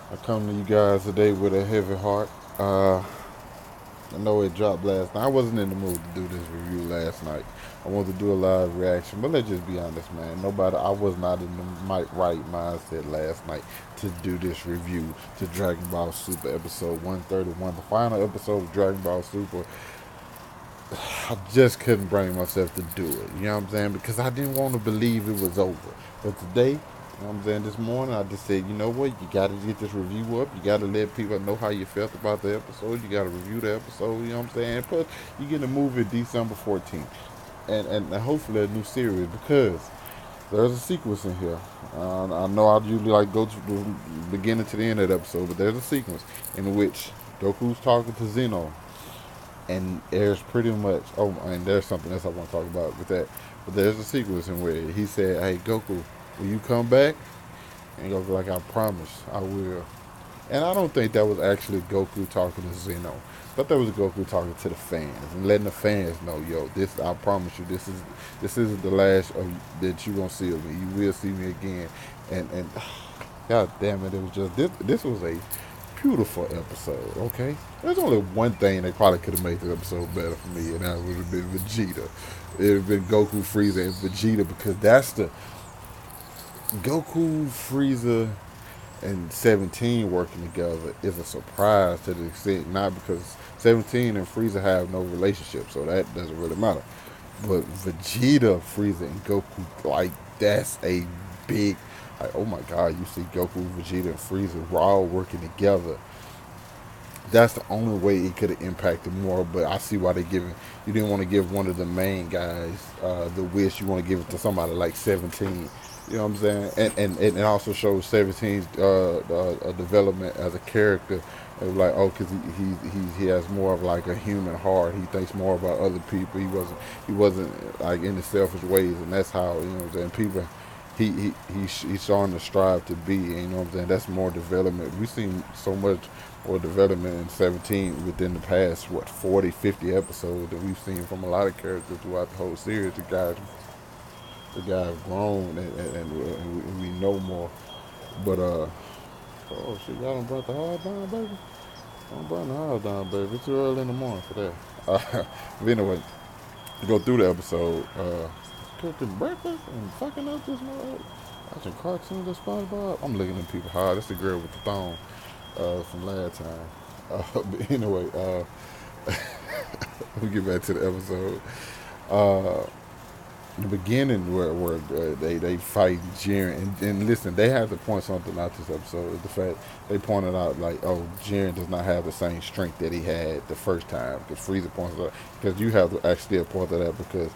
I come to you guys today with a heavy heart. Uh, I know it dropped last night. I wasn't in the mood to do this review last night. I wanted to do a live reaction, but let's just be honest, man. I was not in the right mindset last night to do this review to Dragon Ball Super episode 131, the final episode of Dragon Ball Super. I just couldn't bring myself to do it. You know what I'm saying? Because I didn't want to believe it was over. But today, you know what I'm saying, this morning, I just said, you know what? You got to get this review up. You got to let people know how you felt about the episode. You got to review the episode. You know what I'm saying? Plus, you get a movie December 14th. And hopefully a new series because there's a sequence in here. I know I usually like go to the beginning to the end of the episode, but there's a sequence in which Goku's talking to Zeno, and there's pretty much and there's something else I want to talk about with that. But there's a sequence in where he said, "Hey Goku, will you come back?" And Goku like, "I promise, I will." And I don't think that was actually Goku talking to Zeno. I thought that was Goku talking to the fans and letting the fans know, "Yo, this I promise you, this isn't the last that you gonna see of me. You will see me again." And God damn it, it was just this was a beautiful episode, okay? There's only one thing that probably could have made the episode better for me, and that would have been Vegeta. It would have been Goku, Frieza, and Vegeta because that's the Goku, Frieza, and 17 working together is a surprise to the extent, not because 17 and Frieza have no relationship, so that doesn't really matter. But Vegeta, Frieza, and Goku, like, that's a big, like, oh my god, you see Goku, Vegeta, and Frieza all working together. That's the only way it could have impacted more. But I see why they giving. You didn't want to give one of the main guys the wish. You want to give it to somebody like 17. You know what I'm saying? And it also shows 17's development as a character. It was like, oh, because he has more of like a human heart. He thinks more about other people. He wasn't like in the selfish ways, and that's how, you know what I'm saying. People, he's starting to strive to be. And, you know what I'm saying? That's more development. We've seen so much more development in 17 within the past 40, 50 episodes that we've seen from a lot of characters throughout the whole series. The guys grown, and we know more. But oh shit, y'all don't burn the house down, baby. Don't burn the house down, baby. It's too early in the morning for that. But anyway, to go through the episode, cooking breakfast and fucking up this mother. Watching cartoons of SpongeBob. I'm looking at people hard. That's the girl with the thong from last time. But anyway, let me get back to the episode. Uh, the beginning where they fight Jiren, and listen, they have to point something out this episode. The fact they pointed out, like, oh, Jiren does not have the same strength that he had the first time, because Frieza points out, because you have to actually point that out, because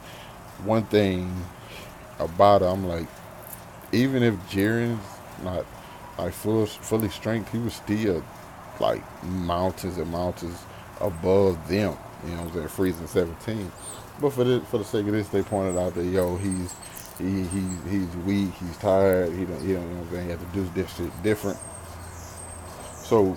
one thing about it, I'm like, even if Jiren's not like fully strength, he was still like mountains and mountains above them. You know what I'm saying? Freezing 17. But for the sake of this, they pointed out that, yo, he's weak, he's tired, he don't, you know what I'm saying, he had to do this shit different. So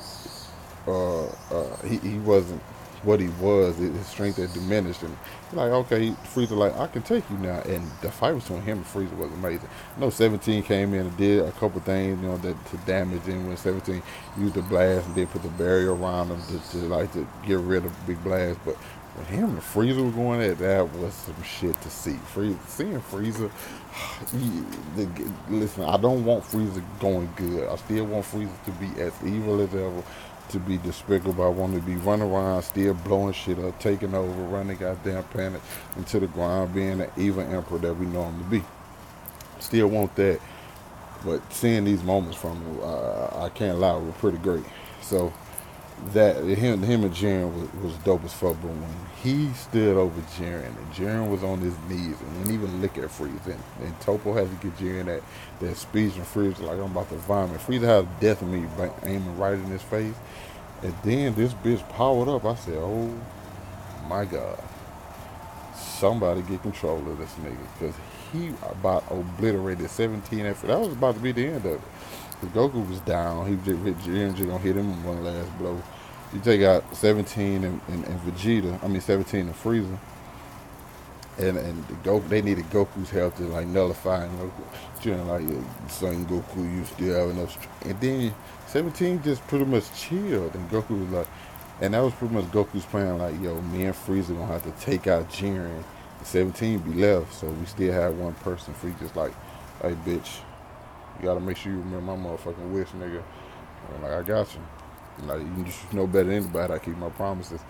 he wasn't what he was. His strength had diminished, and like, okay, Frieza like, I can take you now. And the fight between him and Frieza was amazing. I know 17 came in and did a couple things, you know, that to damage him when 17 used the blast and did put the barrier around him to get rid of the big blast. But when him and Frieza were going at that was some shit to see. Seeing Frieza, listen, I don't want Frieza going good. I still want Frieza to be as evil as ever, to be despicable. I want to be running around, still blowing shit up, taking over, running goddamn planet into the ground, being the evil emperor that we know him to be. Still want that, but seeing these moments from him, I can't lie, were pretty great. So that him and Jiren was dope as fuck. But when he stood over Jiren and Jiren was on his knees and wouldn't even look at Frieza, and Toppo had to get Jiren that speech, and Frieza like, I'm about to vomit. Frieza had death of me aiming right in his face. And then this bitch powered up. I said, oh my god, somebody get control of this nigga, because he about obliterated 17 after that was about to be the end of it. Because Goku was down. He just hit Jiren, just gonna hit him with one last blow. You take out 17 and Vegeta, I mean 17 and Frieza, and they needed Goku's help to like nullify and Jiren like son Goku, you still have enough and then 17 just pretty much chilled and Goku was like and that was pretty much Goku's plan like yo me and Frieza gonna have to take out Jiren 17 be left so we still have one person Frieza's like hey bitch you gotta make sure you remember my motherfucking wish nigga and like I got you like you just know better than anybody I keep my promises.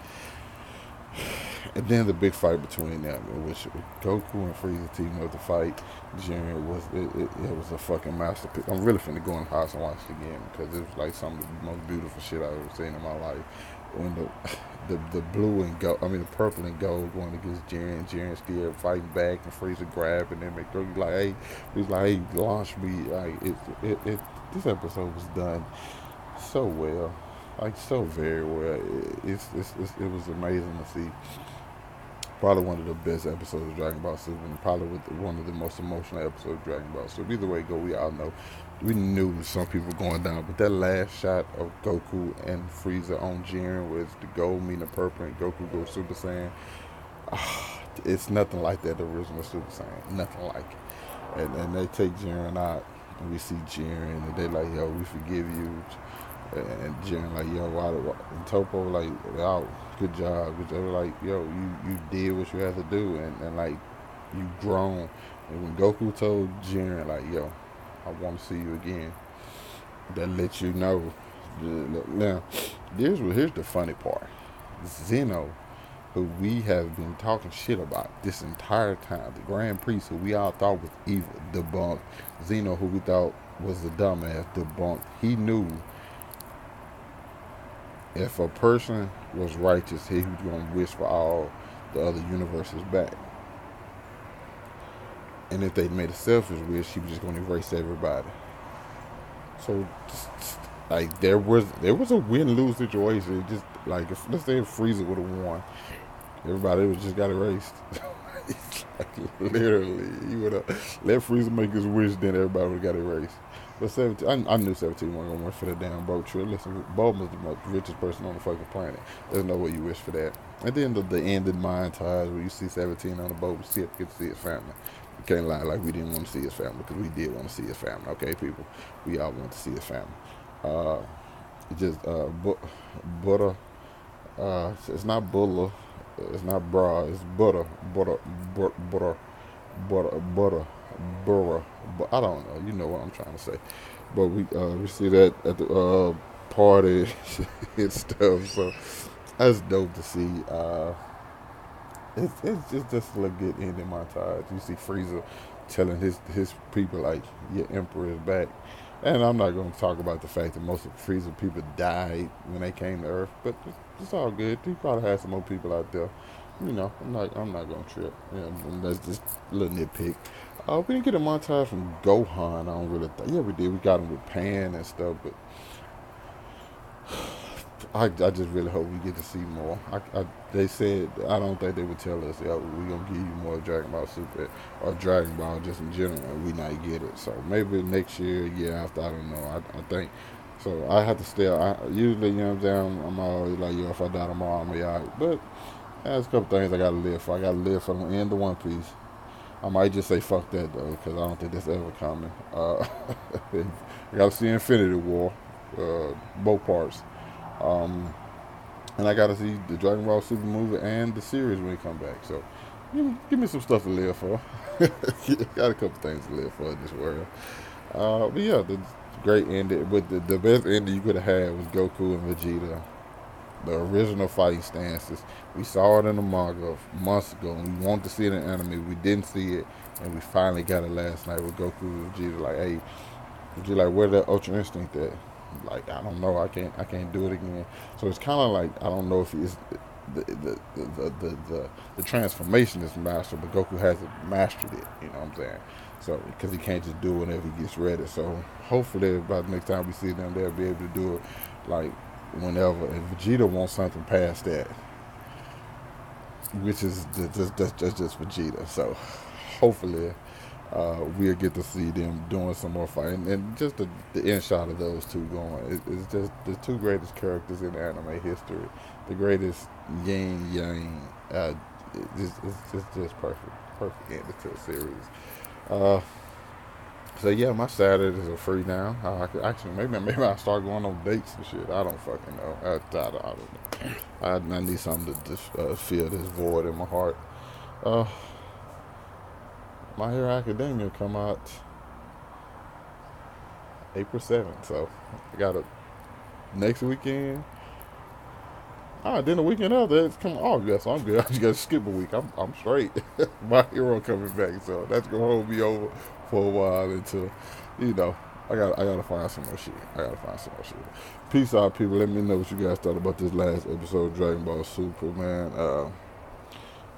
And then the big fight between them, in which Goku and Frieza teamed up to fight Jiren, it was a fucking masterpiece. I'm really finna go in the house and watch it again because it was like some of the most beautiful shit I've ever seen in my life. When the blue and gold, I mean the purple and gold going against Jiren still fighting back and Frieza grabbing him and Goku like, hey, he's like, hey, launch me. Like this episode was done so well, like so very well. It was amazing to see. Probably one of the best episodes of Dragon Ball Super, and probably one of the most emotional episodes of Dragon Ball Super. Either way it go, we all know. We knew some people going down, but that last shot of Goku and Frieza on Jiren with the gold meeting the purple and Goku goes Super Saiyan, it's nothing like that original Super Saiyan. Nothing like it. And they take Jiren out, and we see Jiren, and they like, yo, we forgive you. And Jiren like, yo, and Topo like, wow, good job. Like, yo, you did what you had to do, and like, you grown. And when Goku told Jiren like, yo, I want to see you again, that lets you know. Now, here's the funny part. Zeno, who we have been talking shit about this entire time, the Grand Priest, who we all thought was evil, debunked. Zeno, who we thought was the dumbass, debunked. He knew if a person was righteous, he was going to wish for all the other universes back. And if they made a selfish wish, he was just going to erase everybody. So, like there was a win-lose situation. Just like let's say if Frieza would have won, everybody would just got erased. Like literally, you would have let Frieza make his wish, then everybody would have got erased. But 17, I knew 17 wasn't going to win for the damn boat trip. Listen, Bulma's the most richest person on the fucking planet. There's no way you wish for that. And then the ending montage where you see 17 on the boat, we still get to see his family. You can't lie like we didn't want to see his family because we did want to see his family. Okay, people, we all want to see his family. Uh, just butter. It's not butter. It's not bra. It's butter. Butter. Burra, but I don't know. You know what I'm trying to say. But we see that at the party and stuff. So that's dope to see. It's just a good ending montage. You see Frieza telling his people like your emperor is back. And I'm not going to talk about the fact that most of Frieza people died when they came to Earth, but it's all good. He probably had some more people out there. You know, I'm not gonna trip. And that's just a little nitpick. We didn't get a montage from Gohan. I don't really think. Yeah, we did. We got him with Pan and stuff, but I just really hope we get to see more. They said I don't think they would tell us, yeah, we're gonna give you more Dragon Ball Super or Dragon Ball just in general, and we not get it. So maybe next year after, I don't know. I think so. I have to stay. Usually, you know what I'm saying. I'm always like, yo, if I die tomorrow, I'm gonna be alright. But there's a couple things I gotta live for. I gotta live for the end of One Piece. I might just say fuck that though, because I don't think that's ever coming. I gotta see Infinity War, both parts, and I gotta see the Dragon Ball Super movie and the series when it come back. So give me some stuff to live for. Got a couple things to live for in this world. But yeah, the great ending. But the best ending you could have had was Goku and Vegeta. The original fighting stances. We saw it in the manga months ago, and we wanted to see it in anime. We didn't see it, and we finally got it last night with Goku and Vegeta. Like, hey, Vegeta, like, where that Ultra Instinct at? Like, I don't know. I can't do it again. So it's kind of like I don't know if it's the transformation is mastered, but Goku hasn't mastered it. You know what I'm saying? So because he can't just do it whenever he gets ready. So hopefully, by the next time we see them, they'll be able to do it like whenever. And Vegeta wants something past that, which is just Vegeta. So hopefully we'll get to see them doing some more fighting, and just the end shot of those two going. It's just the two greatest characters in anime history, the greatest yin yang it's just perfect ending to the series. Uh, so yeah, my Saturdays are free now. I could actually maybe I start going on dates and shit. I don't fucking know. I don't know. I need something to just fill this void in my heart. Uh, My Hero Academia come out April 7th, so I got a next weekend. Then the weekend after it's coming. Oh, yeah, so I'm good. I just gotta skip a week. I'm straight. My Hero coming back, so that's gonna hold me over for a while until, you know, I gotta find some more shit. I gotta find some more shit. Peace out, people. Let me know what you guys thought about this last episode of Dragon Ball Super, man.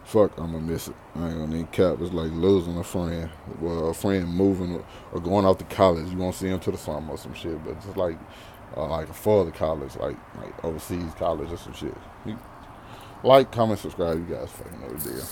Fuck, I'm gonna miss it. I ain't gonna need cap. It's like losing a friend. Well, a friend moving or going off to college. You won't see him till the summer or some shit. But just like a further college, like overseas college or some shit. Like, comment, subscribe. You guys fucking know the deal.